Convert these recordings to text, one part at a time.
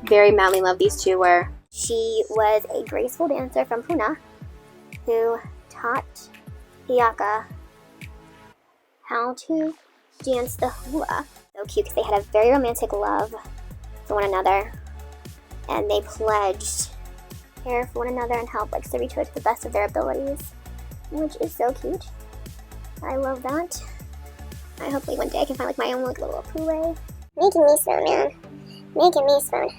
very madly in love these two were. She was a graceful dancer from Hula who taught Hiaka how to dance the hula. So cute because they had a very romantic love for one another, and they pledged care for one another and help serve each other to the best of their abilities, which is so cute. I love that. I hope one day I can find my own little Hopoe. Making me swoon, man. Making me swoon.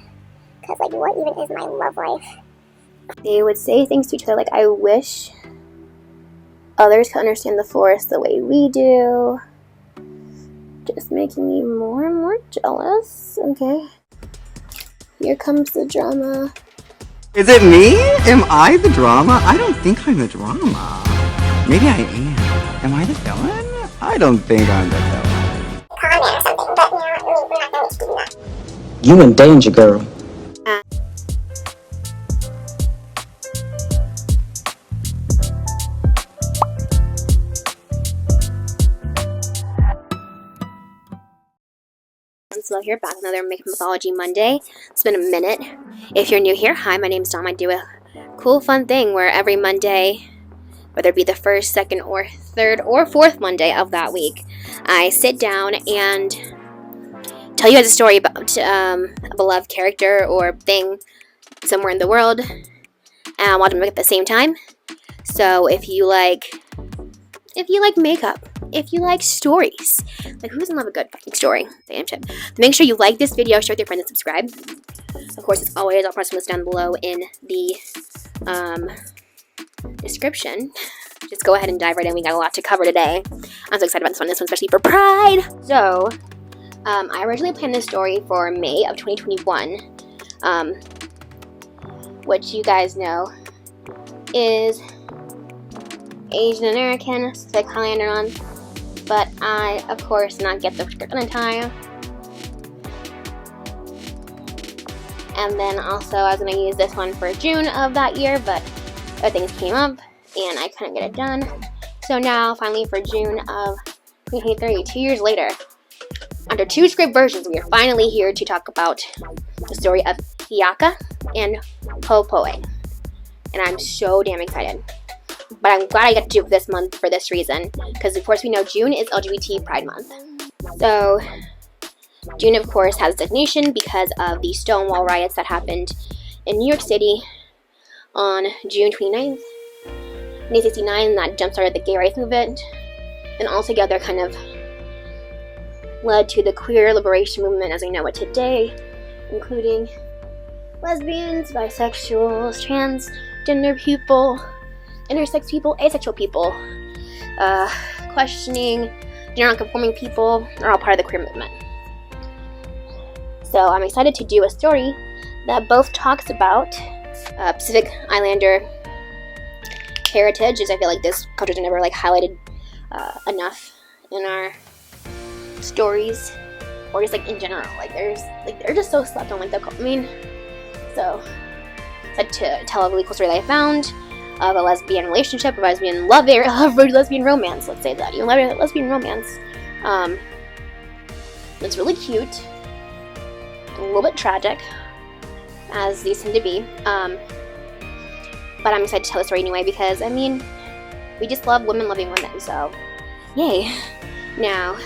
Because what even is my love life? They would say things to each other I wish others could understand the forest the way we do. Just making me more and more jealous. Okay. Here comes the drama. Is it me? Am I the drama? I don't think I'm the drama. Maybe I am. Am I the villain? I don't think I'm the villain. Comment or something, but we're not going to do that. You in danger, girl. So here back with another Makeup Mythology Monday. It's been a minute. If you're new here, hi, my name's Dom. I do a cool, fun thing where every Monday, whether it be the first, second, or third, or fourth Monday of that week, I sit down and tell you guys a story about a beloved character or thing somewhere in the world, and watch them at the same time. So if you like makeup, if you like stories, who doesn't love a good fucking story? Damn shit. Make sure you like this video, share with your friends, and subscribe. Of course, as always, I'll press this down below in the description. Just go ahead and dive right in. We got a lot to cover today. I'm so excited about this one, especially for Pride. So, I originally planned this story for May of 2021, which you guys know is Asian American Pacific Highlander month, but I, of course, did not get the script in time. And then also, I was going to use this one for June of that year, but other things came up, and I couldn't get it done. So now, finally, for June of 2023, 2 years later, under two script versions, we are finally here to talk about the story of Hiaka and Hopoe. And I'm so damn excited. But I'm glad I get to do it this month for this reason, because of course we know June is LGBT Pride Month. So June, of course, has designation because of the Stonewall riots that happened in New York City on June 29th, 1969, that jump-started the gay rights movement, and altogether kind of led to the queer liberation movement as we know it today, including lesbians, bisexuals, transgender people, intersex people, asexual people, questioning, gender-non-conforming people. They're all part of the queer movement. So I'm excited to do a story that both talks about Pacific Islander heritage, as I feel like this culture is never highlighted enough in our stories, or just in general. They're just so slept on. So excited to tell a really cool story that I found of a lesbian relationship, a lesbian lesbian romance, let's say that. Lesbian romance. It's really cute, a little bit tragic, as these tend to be. But I'm excited to tell the story anyway, because, we just love women loving women, so yay. Now,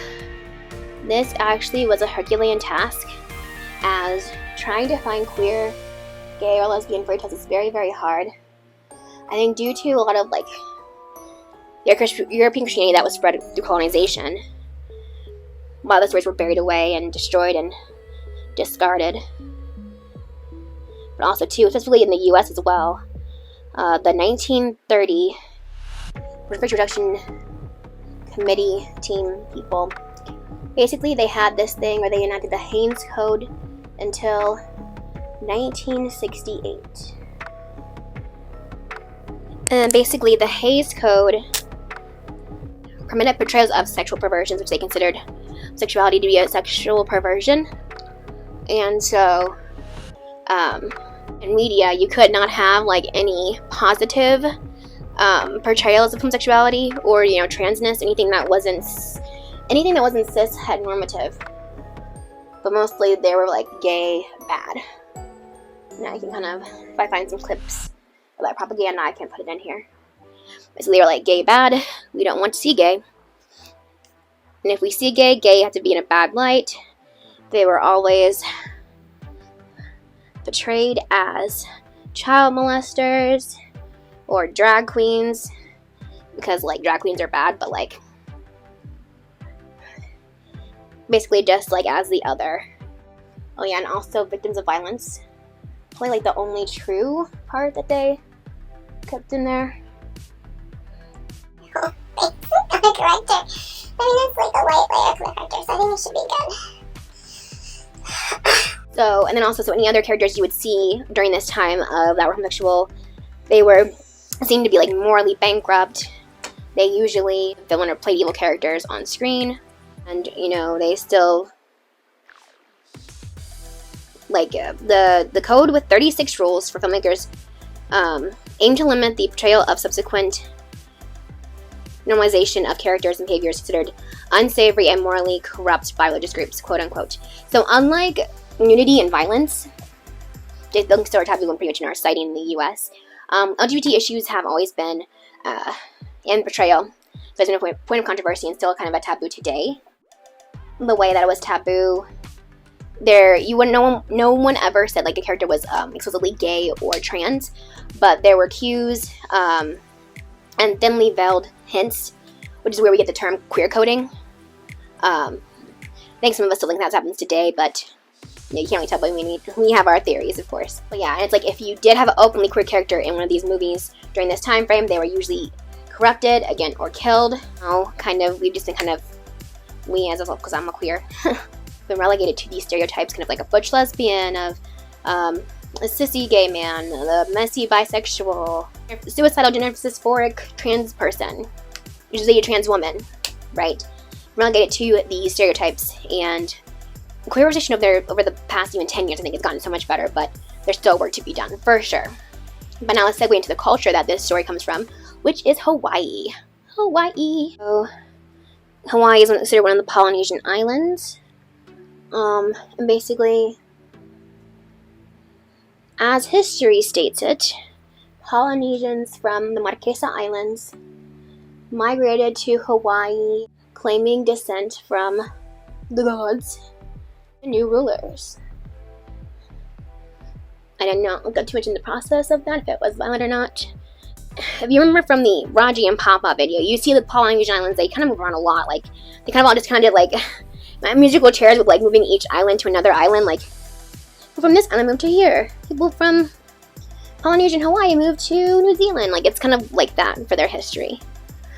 this actually was a Herculean task, as trying to find queer, gay, or lesbian fairy tales is very, very hard. I think due to a lot of European Christianity that was spread through colonization, a lot of the stories were buried away and destroyed and discarded. But also too, especially in the U.S. as well, the 1930 British Reduction Committee team people, basically they had this thing where they enacted the Hays Code until 1968. And basically, the Hays Code permitted portrayals of sexual perversions, which they considered sexuality to be a sexual perversion. And so, in media, you could not have any positive portrayals of homosexuality or transness, anything that wasn't cis het normative. But mostly they were gay bad. Now I can kind of, if I find some clips of that propaganda, I can put it in here. Basically, they were like, gay bad, we don't want to see gay. And if we see gay, gay have to be in a bad light. They were always portrayed as child molesters or drag queens, because like drag queens are bad, but like basically just like as the other. Oh yeah, and also victims of violence. Probably like the only true part that they kept in there. Oh, I'm a corrector. I mean, it's like a light layer corrector, so I think it should be good. So, and then also, so any other characters you would see during this time of that were homosexual, they were seen to be like morally bankrupt. They usually villain or play evil characters on screen, and you know, they still like the code with 36 rules for filmmakers aim to limit the portrayal of subsequent normalization of characters and behaviors considered unsavory and morally corrupt by religious groups, quote unquote. So unlike nudity and violence, they still are taboo and pretty much in our society in the US, LGBT issues have always been in portrayal. So it's been a point of controversy and still kind of a taboo today. The way that it was taboo, no one ever said like a character was explicitly gay or trans, but there were cues and thinly veiled hints, which is where we get the term queer coding. I think some of us still think that happens today, but you know, you can't really tell, but we have our theories, of course. But yeah, and it's like if you did have an openly queer character in one of these movies during this time frame, they were usually corrupted, again, or killed. We've just been we as a whole, because I'm a queer, been relegated to these stereotypes, kind of like a butch lesbian, of a sissy gay man, the messy bisexual, suicidal gender dysphoric trans person, usually a trans woman, right? Relegated to these stereotypes, and queer representation over the past even 10 years, I think it's gotten so much better, but there's still work to be done, for sure. But now let's segue into the culture that this story comes from, which is Hawaii. Hawaii. So, Hawaii is considered one of the Polynesian islands. And basically, as history states it, Polynesians from the Marquesa Islands migrated to Hawaii, claiming descent from the gods, the new rulers. I did not look up too much in the process of that, if it was violent or not. If you remember from the Raji and Papa video, you see the Polynesian Islands, they kind of move around a lot. Like, they kind of all just kind of did, like, musical chairs with, like, moving each island to another island. Like, people from this island moved to here. People from Polynesian Hawaii moved to New Zealand. Like, it's kind of like that for their history,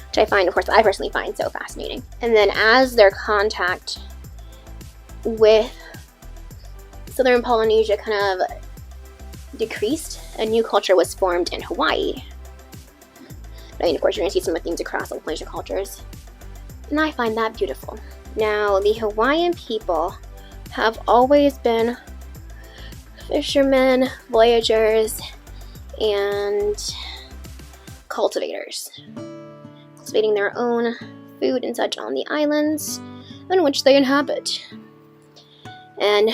which I find, of course, I personally find so fascinating. And then as their contact with Southern Polynesia kind of decreased, a new culture was formed in Hawaii. I mean, of course, you're going to see some themes across all Polynesian cultures, and I find that beautiful. Now, the Hawaiian people have always been fishermen, voyagers, and cultivators, cultivating their own food and such on the islands on which they inhabit. And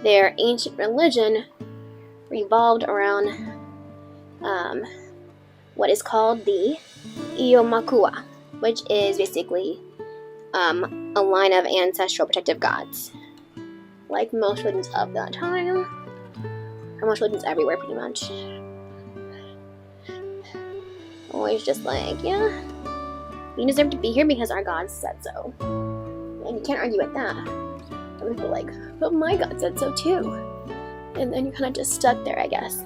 their ancient religion revolved around what is called the Iomakua, which is basically a line of ancestral protective gods. Like most religions of that time, or most religions everywhere pretty much. Always just like, yeah, we deserve to be here because our God said so. And you can't argue with that. And people are like, but my God said so too. And then you're kind of just stuck there, I guess.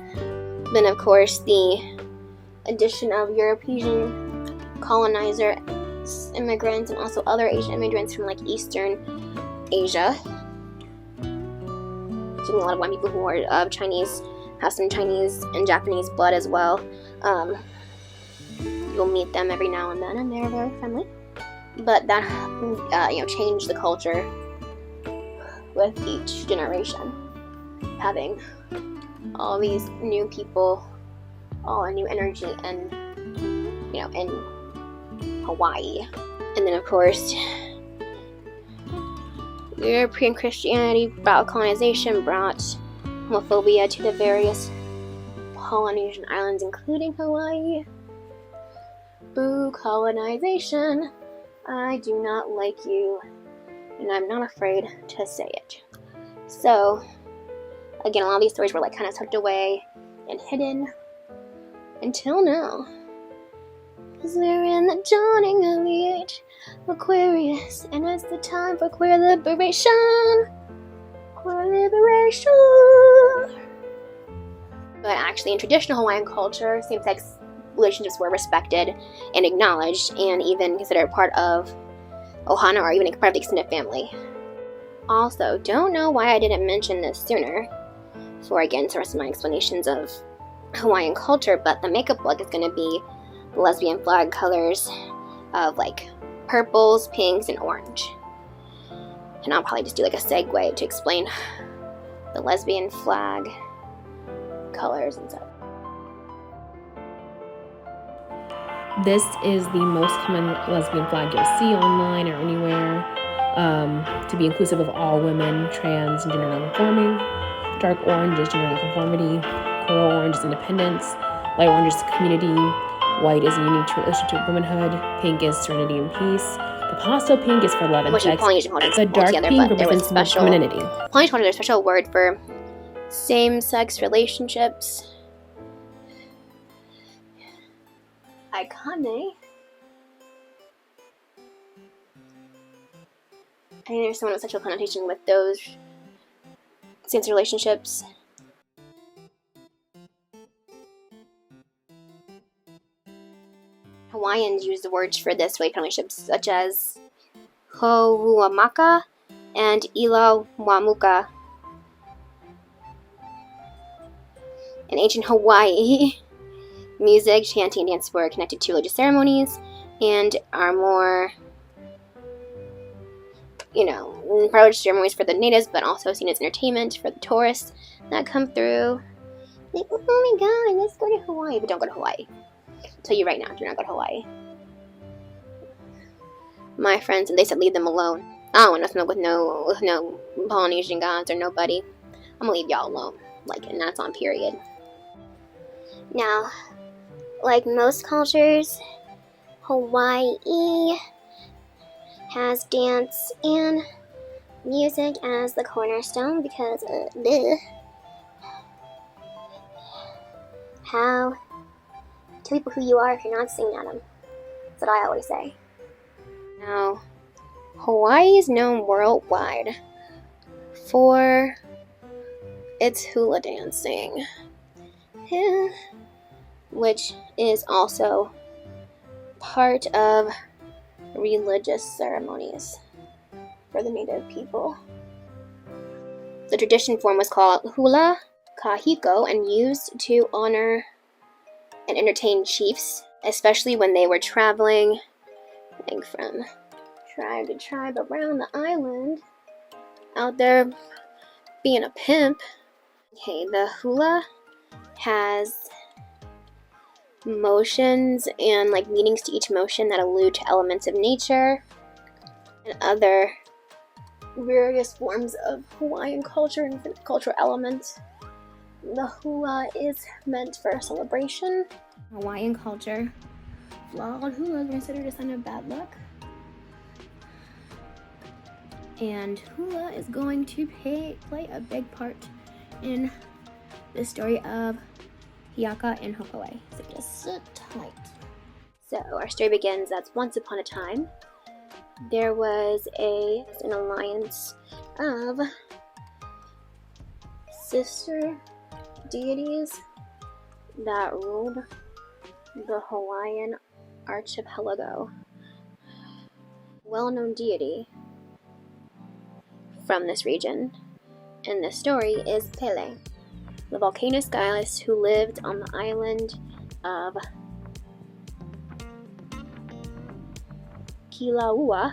Then, of course, the addition of European colonizer immigrants and also other Asian immigrants from like Eastern Asia. So a lot of white people who are of Chinese, have some Chinese and Japanese blood as well. You'll meet them every now and then, and they're very friendly. But that, changed the culture with each generation, having all these new people, all a new energy, and in Hawaii. And then, of course, European Christianity brought colonization, brought homophobia to the various Polynesian islands, including Hawaii. Boo colonization. I do not like you, and I'm not afraid to say it. So, again, a lot of these stories were like kind of tucked away and hidden until now. Because we're in the dawning of the age of Aquarius, and it's the time for queer liberation. Queer liberation. But actually, in traditional Hawaiian culture, same-sex relationships were respected and acknowledged, and even considered part of ohana, or even a part of the extended family. Also, don't know why I didn't mention this sooner for, again, the rest of my explanations of Hawaiian culture, but the makeup look is going to be the lesbian flag colors of like purples, pinks, and orange. And I'll probably just do like a segue to explain the lesbian flag colors and stuff. This is the most common lesbian flag you'll see online or anywhere, to be inclusive of all women, trans, and gender nonconforming. Dark orange is gender nonconformity, coral orange is independence, light orange is community, white is a unique relationship to womanhood, pink is serenity and peace, the pastel pink is for love and sex, the dark pink represents femininity. Polynesian culture, there's a special word for same-sex relationships. Aikane. I think there's some sexual connotation with those same-sex relationships. Hawaiians use the words for this relationships such as Ho'uamaka and Ilawamuka. In ancient Hawaii, music, chanting, and dance were connected to religious ceremonies and are more, religious ceremonies for the natives, but also seen as entertainment for the tourists that come through. Like, oh my god, let's go to Hawaii, but don't go to Hawaii. I'll tell you right now, do not go to Hawaii. My friends, and they said leave them alone. I don't want to smoke with no Polynesian guys or nobody. I'm gonna leave y'all alone. And that's on period. Now, like most cultures, Hawaii has dance and music as the cornerstone because how tell people who you are if you're not singing at them. That's what I always say. Now, Hawaii is known worldwide for its hula dancing, which is also part of religious ceremonies for the native people. The tradition form was called Hula Kahiko and used to honor and entertain chiefs, especially when they were traveling from tribe to tribe around the island, out there being a pimp. Okay, the hula has motions and meanings to each motion that allude to elements of nature and other various forms of Hawaiian culture and cultural elements. The hula is meant for celebration. Hawaiian culture, flawed hula is considered a sign of bad luck. And hula is going to play a big part in the story of Hiaka and Hopoe. So just sit tight. So our story begins that once upon a time, there was an alliance of sister deities that ruled the Hawaiian archipelago. Well-known deity from this region in this story is Pele, the volcano goddess who lived on the island of Kilauea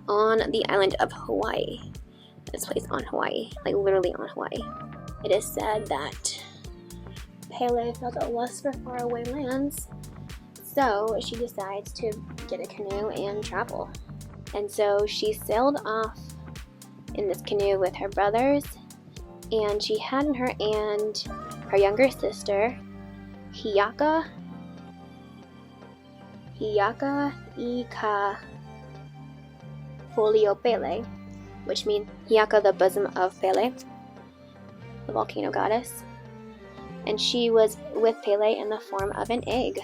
on the island of Hawaii. This place on Hawaii, literally on Hawaii. It is said that Pele felt a lust for faraway lands, so she decides to get a canoe and travel. And so she sailed off in this canoe with her brothers And she had her and her younger sister, Hiaka Ika Folio Pele, which means Hiaka, the bosom of Pele, the volcano goddess. And she was with Pele in the form of an egg.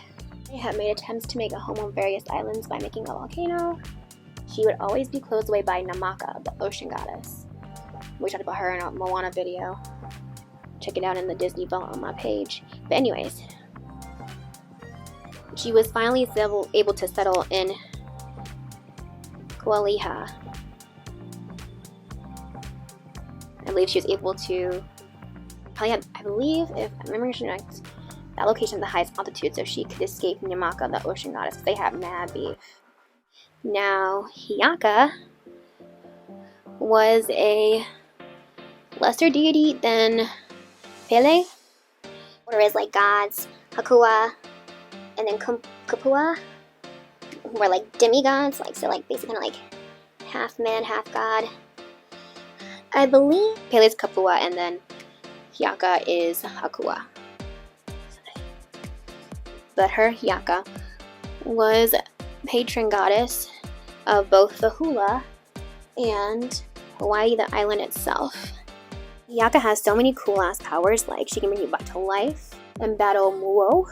They had made attempts to make a home on various islands by making a volcano. She would always be closed away by Namaka, the ocean goddess. We talked about her in a Moana video. Check it out in the Disney Vault on my page. But anyways, she was finally able to settle in Kualiha. I believe she was able to, I believe, if I remember correct, that location at the highest altitude, so she could escape Namaka, the ocean goddess. They have mad beef. Now, Hiaka was a lesser deity than Pele. There is like gods, Hakua, and then Kupua, who are like demigods, like so like basically kind of like half man, half god. I believe Pele's Kupua and then Hiaka is Hakua. But her Hiaka was patron goddess of both the Hula and Hawaii, the island itself. Hiaka has so many cool ass powers, like she can bring you back to life and battle Muo,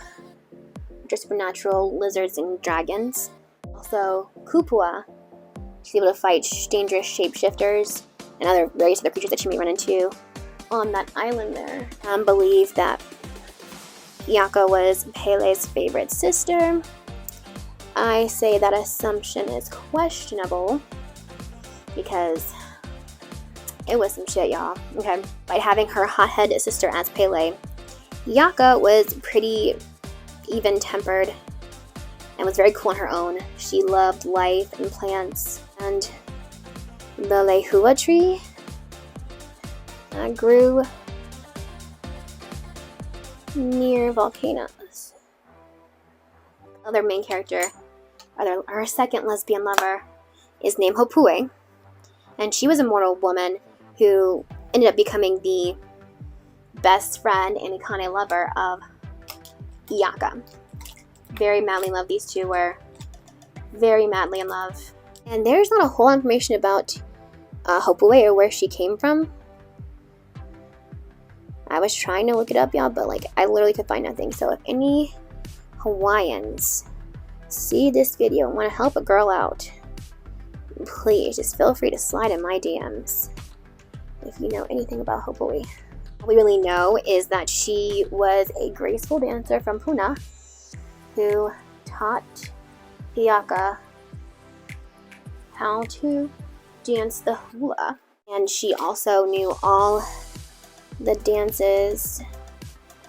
which are supernatural lizards and dragons. Also, Kupua, she's able to fight dangerous shapeshifters and various other creatures that you may run into on that island there. Believe that Hiaka was Pele's favorite sister. I say that assumption is questionable because it was some shit, y'all. Okay, by having her hothead sister as Pele, Hiaka was pretty even-tempered and was very cool on her own. She loved life and plants, and the lehua tree grew near volcanoes. Other main character, our second lesbian lover, is named Hopoe, and she was a mortal woman who ended up becoming the best friend and Aikane lover of Hiaka. Very madly in love. These two were very madly in love. And there's not a whole lot of information about Hopoe or where she came from. I was trying to look it up, y'all, but like I literally could find nothing. So if any Hawaiians see this video and want to help a girl out, please just feel free to slide in my DMs if you know anything about Hopoe. All we really know is that she was a graceful dancer from Puna who taught Hiaka how to dance the hula. And she also knew all the dances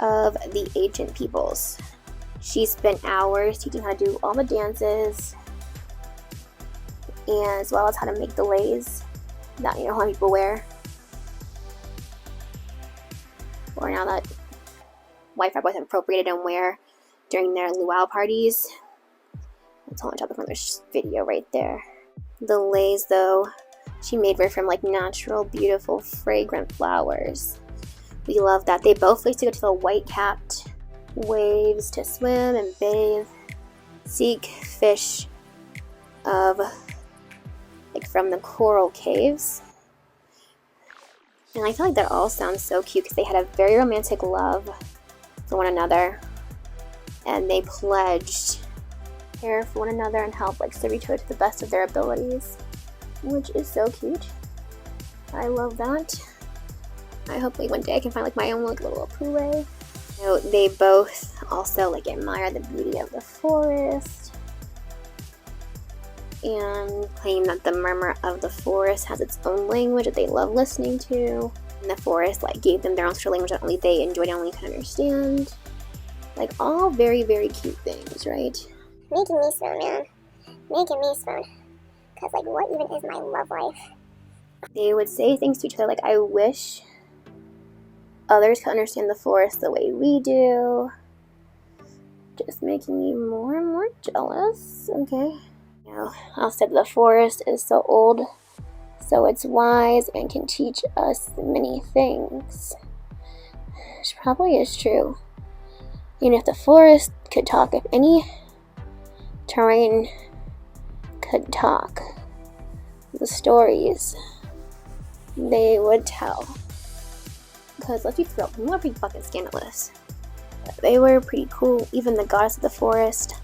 of the ancient peoples. She spent hours teaching how to do all the dances, and as well as how to make the leis that a lot of people wear. Or now that white frat boys have appropriated and wear during their luau parties. That's all on top of another video right there. The leis, though, she made were from like natural, beautiful, fragrant flowers. We love that. They both like to go to the white-capped waves to swim and bathe, seek fish from the coral caves. And I feel like that all sounds so cute because they had a very romantic love for one another, and they pledged care for one another and help serve each other to the best of their abilities, which is so cute. I love that. I hope one day I can find my own little Hopoe. They both also admire the beauty of the forest and claim that the murmur of the forest has its own language that they love listening to. And the forest gave them their own special language that only they enjoyed and only could understand. All very, very cute things, right? Making me swoon, man. Making me swoon. Because, what even is my love life? They would say things to each other I wish others could understand the forest the way we do. Just making me more and more jealous. Okay. I'll say the forest is so old, So it's wise and can teach us many things. Which probably is true. And if the forest could talk, if any terrain could talk, the stories they would tell. Because let's be real, they were pretty fucking scandalous. They were pretty cool. Even the goddess of the forest,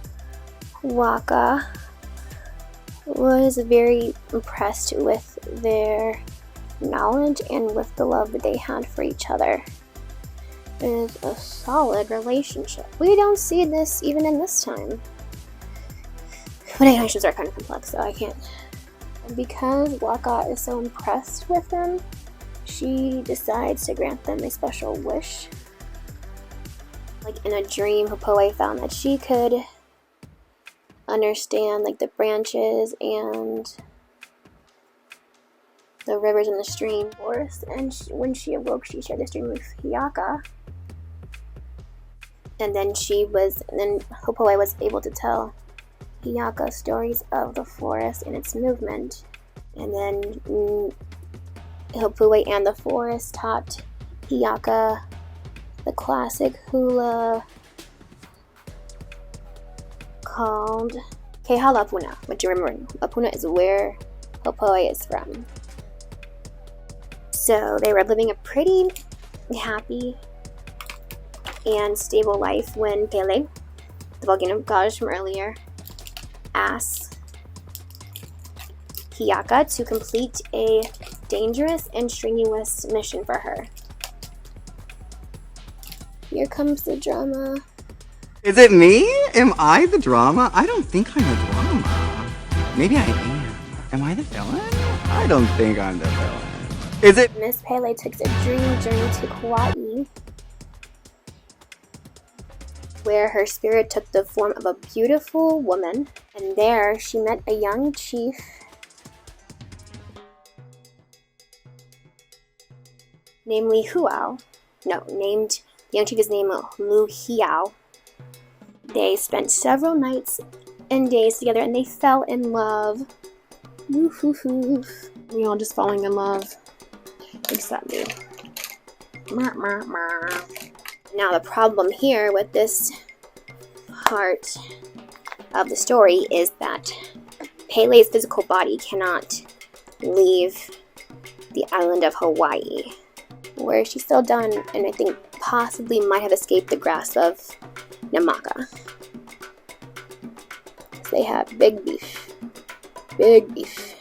Waka, was very impressed with their knowledge and with the love that they had for each other. It is a solid relationship. We don't see this even in this time. But animations are kind of complex, so I can't. And because Waka is so impressed with them, she decides to grant them a special wish. Like in a dream, Hopoe found that she could understand like the branches and the rivers and the stream forest. And when she awoke, she shared this dream with Hiaka. And then Hopoe was able to tell Hiaka stories of the forest and its movement. And then Hopoe and the forest taught Hiaka the classic hula called Kehala Puna, which you remember, Apuna is where Hopoe is from. So they were living a pretty happy and stable life when Pele, the volcano goddess from earlier, asked Hiaka to complete a dangerous and strenuous mission for her. Here comes the drama. Is it me? Am I the drama? I don't think I'm the drama. Maybe I am. Am I the villain? I don't think I'm the villain. Is it? Miss Pele took a dream journey to Kauai, where her spirit took the form of a beautiful woman, and there she met a young chief named the young chief is named Luhiao. They spent several nights and days together, and they fell in love. Woo-hoo-hoo. We all just falling in love, except me. Now the problem here with this part of the story is that Pele's physical body cannot leave the island of Hawaii, where she's still done, and I think possibly might have escaped the grasp of Namaka. So they have big beef. Big beef.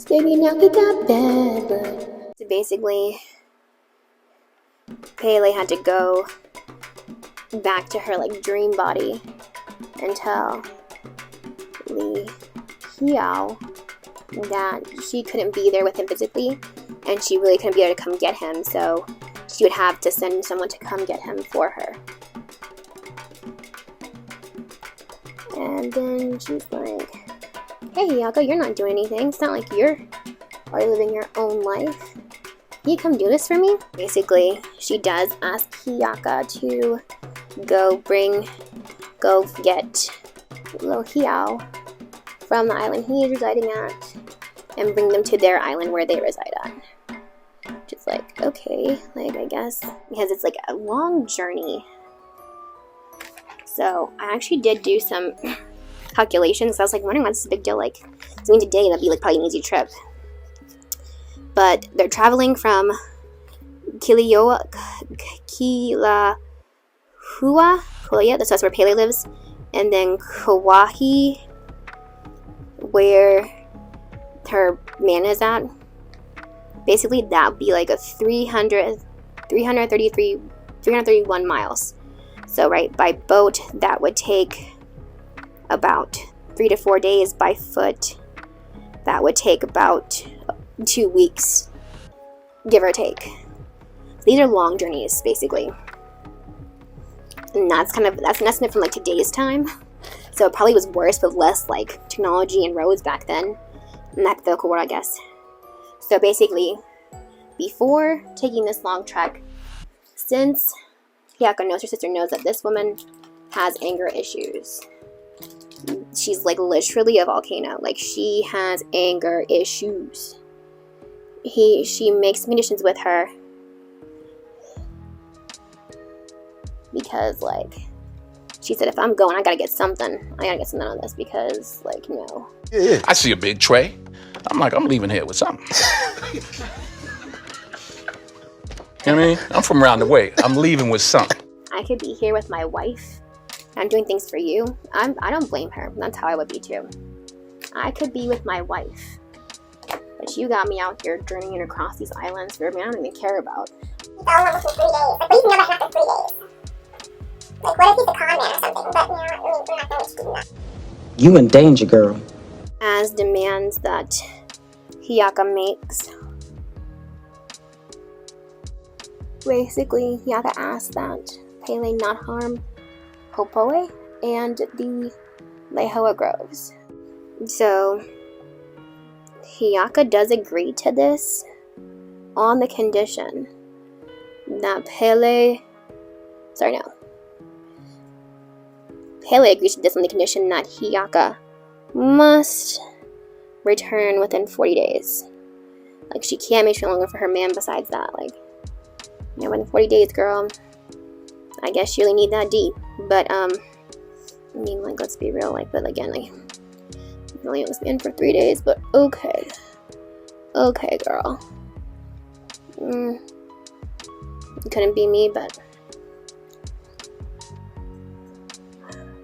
Baby, now we got bad blood. So basically, Pele had to go back to her like dream body and tell Li Hiao that she couldn't be there with him physically, and she really couldn't be able to come get him, so she would have to send someone to come get him for her. And then she's like, hey Hiaka, you're not doing anything. It's not like you're already living your own life. Can you come do this for me? Basically, she does ask Hiaka to go get Lohiao from the island he is residing at and bring them to their island where they reside at. Just like, okay, like I guess, because it's like a long journey. So I actually did do some calculations. I was like wondering what's the big deal, like doing today, that'd be like probably an easy trip. But they're traveling from Kilauea, that's where Pele lives, and then Kauai, where her man is at. Basically, that would be like a 331 miles. So, right, by boat, that would take about 3 to 4 days. By foot, that would take about 2 weeks, give or take. These are long journeys, basically. And that's an estimate from like today's time. So it probably was worse with less like technology and roads back then. In that physical world, I guess. So basically, before taking this long trek, since Hiaka knows, her sister knows that this woman has anger issues. She's like literally a volcano. Like, she has anger issues. she makes conditions with her because, like, she said, if I'm going, I gotta get something. I gotta get something out of this because, like, no. Yeah. I see a big tray. I'm like, I'm leaving here with something. You know what I mean? I'm from around the way. I'm leaving with something. I could be here with my wife. I'm doing things for you. I don't blame her. That's how I would be too. I could be with my wife. But you got me out here journeying across these islands for a man I don't even care about. He's all almost in 3 days. Like, what do you know about after 3 days? Like, what if he's a con man or something? But, you know, I mean, we're not going to do that. You in danger, girl. As demands that Hiaka makes. Basically, Hiaka asks that Pele not harm Hopoe and the Lehoa Groves. So, Hiaka does agree to this on the condition that Pele agrees to this on the condition that Hiaka must return within 40 days. Like, she can't make sure longer for her man besides that. Like, you know, within 40 days, girl, I guess you really need that D. But, I mean, like, let's be real, like, but again, like, you only was in for 3 days, but okay. Okay, girl. It couldn't be me, but...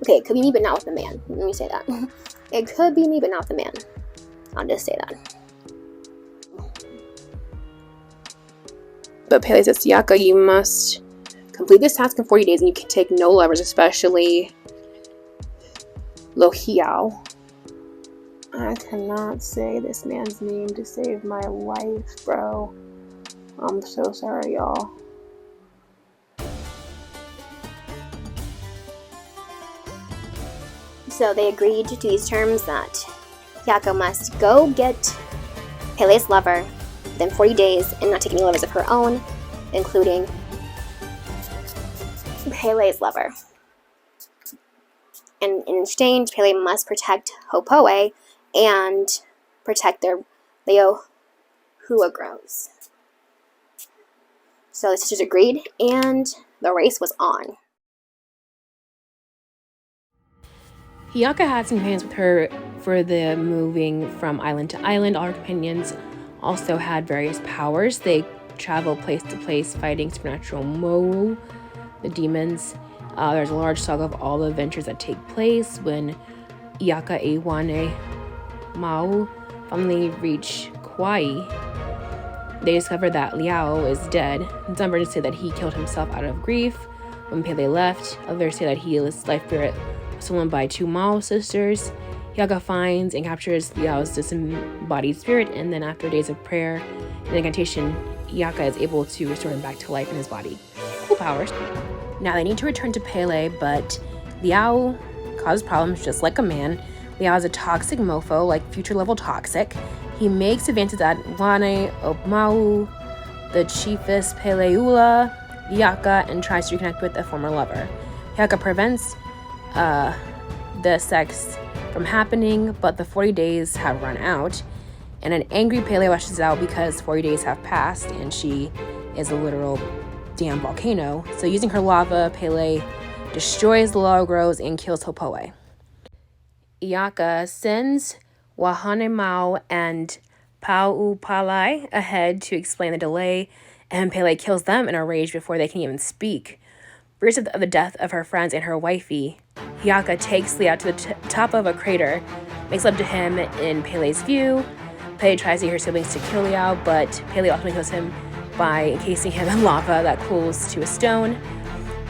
Okay, it could be me, but not with the man. Let me say that. It could be me, but not with the man. I'll just say that. But Pele says, Hiaka, you must complete this task in 40 days, and you can take no lovers, especially Lohiao. I cannot say this man's name to save my life, bro. I'm so sorry, y'all. So they agreed to these terms that Hiaka must go get Pele's lover within 40 days and not take any lovers of her own, including Pele's lover. And in exchange, Pele must protect Hopoe and protect their Hula groves. So the sisters agreed, and the race was on. Hiaka had some companions with her for the moving from island to island. All her companions also had various powers. They traveled place to place fighting supernatural Mo'u, the demons. There's a large saga of all the adventures that take place when Hiaka Iwane Mau finally reach Kauai. They discover that Liao is dead. Some versions say that he killed himself out of grief when Pele left. Others say that his life spirit was stolen by 2 Mao sisters. Hiaka finds and captures Liao's disembodied spirit, and then after days of prayer and incantation, Hiaka is able to restore him back to life in his body. Cool powers. Now they need to return to Pele, but Liao causes problems just like a man. Liao is a toxic mofo, like future level toxic. He makes advances at Wane Opmau, the chiefess Peleula, Hiaka, and tries to reconnect with a former lover. Hiaka prevents the sex from happening, but the 40 days have run out, and an angry Pele rushes out because 40 days have passed, and she is a literal damn volcano. So using her lava, Pele destroys the lava groves and kills Hopoe. Hiaka sends Wahane Mau and Pauupalai ahead to explain the delay, and Pele kills them in a rage before they can even speak. Furious of the death of her friends and her wifey, Hiaka takes Liao to the top of a crater, makes love to him in Pele's view. Pele tries to get her siblings to kill Liao, but Pele ultimately kills him by encasing him in lava that cools to a stone.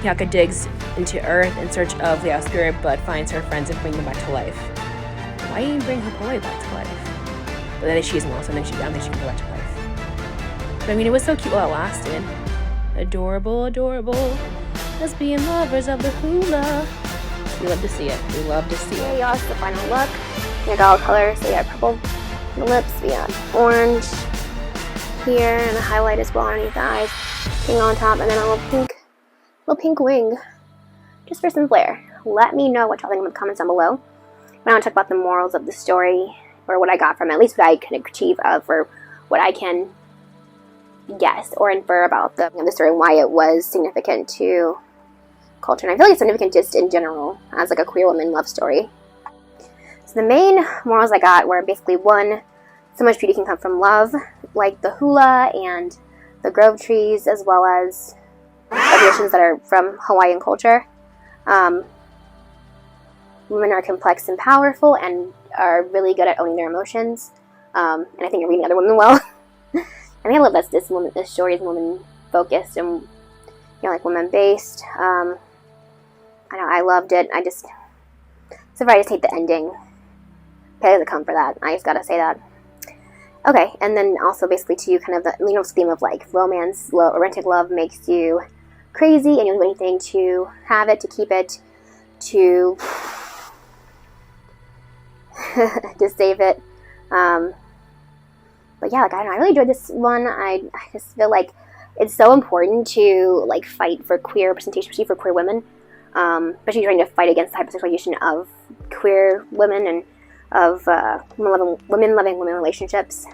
Hiaka digs into earth in search of Liao's spirit, but finds her friends and brings them back to life. Why even bring Hopoe back to life? But then she isn't well, so I don't think she can go back to life. But I mean, it was so cute while it lasted. Adorable, adorable. Lesbian lovers of the Hula. We love to see it. We love to see Here it. y'all, it's the final look. We got all colors. So we got purple on the lips, we got orange here, and a highlight as well underneath the eyes. Pink on top, and then a little pink wing. Just for some flair. Let me know what y'all think in the comments down below. I want to talk about the morals of the story, or what I got from it, at least what I can achieve of, or what I can guess or infer about the story and why it was significant to culture. And I feel like it's significant just in general as like a queer woman love story. So the main morals I got were basically, one, so much beauty can come from love, like the hula and the grove trees, as well as traditions that are from Hawaiian culture. Women are complex and powerful and are really good at owning their emotions. And I think I'm reading other women well. I think I love that this story is woman focused and like woman based. I know I loved it. So far I just hate the ending. Pele doesn't come for that. I just gotta say that. Okay, and then also basically too, kind of the theme of like romance, romantic love makes you crazy, and you'll do anything to have it, to keep it, to to save it. But yeah, like I don't know, I really enjoyed this one. I just feel like it's so important to like fight for queer representation, especially for queer women, especially trying to fight against the hypersexualization of queer women and of women loving women relationships,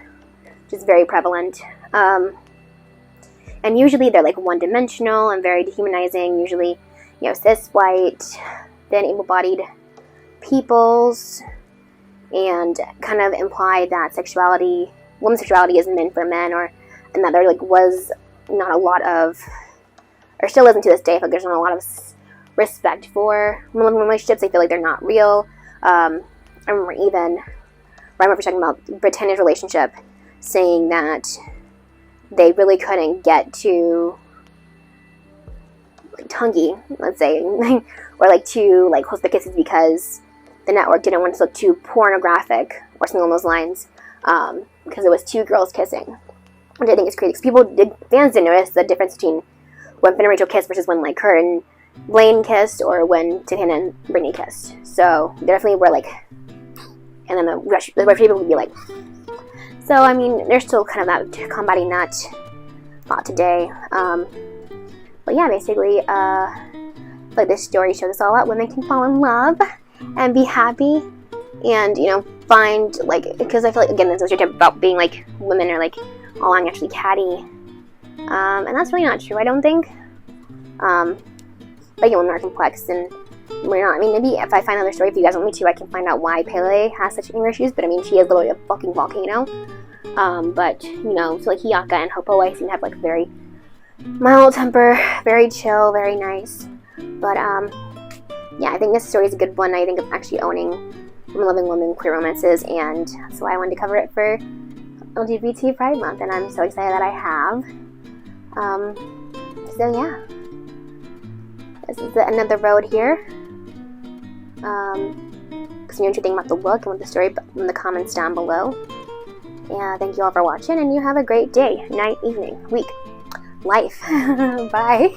which is very prevalent. And usually they're like one-dimensional and very dehumanizing. Usually, cis, white, thin, able-bodied peoples, and kind of imply that women's sexuality is meant for men, and that there like was not a lot of, or still isn't to this day, like there's not a lot of respect for women relationships. They feel like they're not real. I remember even Ryan talking about Britannia's relationship, saying that they really couldn't get to like tongue, let's say, or like to like host the kisses because the network didn't want to look too pornographic or something along those lines, because it was two girls kissing, which I think is crazy. Because fans didn't notice the difference between when Finn and Rachel kissed versus when like her and Blaine kissed, or when Tiffany and Brittany kissed. So they definitely were like, and then the rest people would be like. So I mean, they're still kind of that combating that thought today. But yeah, basically, like this story shows us all that women can fall in love and be happy, and find like, because I feel like again, there's a stereotype about being like women are like all unnaturally catty, and that's really not true. I don't think. But women are complex and we're not. I mean, maybe if I find another story, if you guys want me to, I can find out why Pele has such anger issues. But I mean, she is literally a fucking volcano. But so like Hiaka and Hopoe seem to have like very mild temper, very chill, very nice. But yeah, I think this story is a good one. I think of actually owning women-loving women queer romances, and so I wanted to cover it for LGBT Pride Month, and I'm so excited that I have. So yeah, this is the end of the road here. Because you're interested about the book and what the story in the comments down below. And thank you all for watching, and you have a great day, night, evening, week, life. Bye.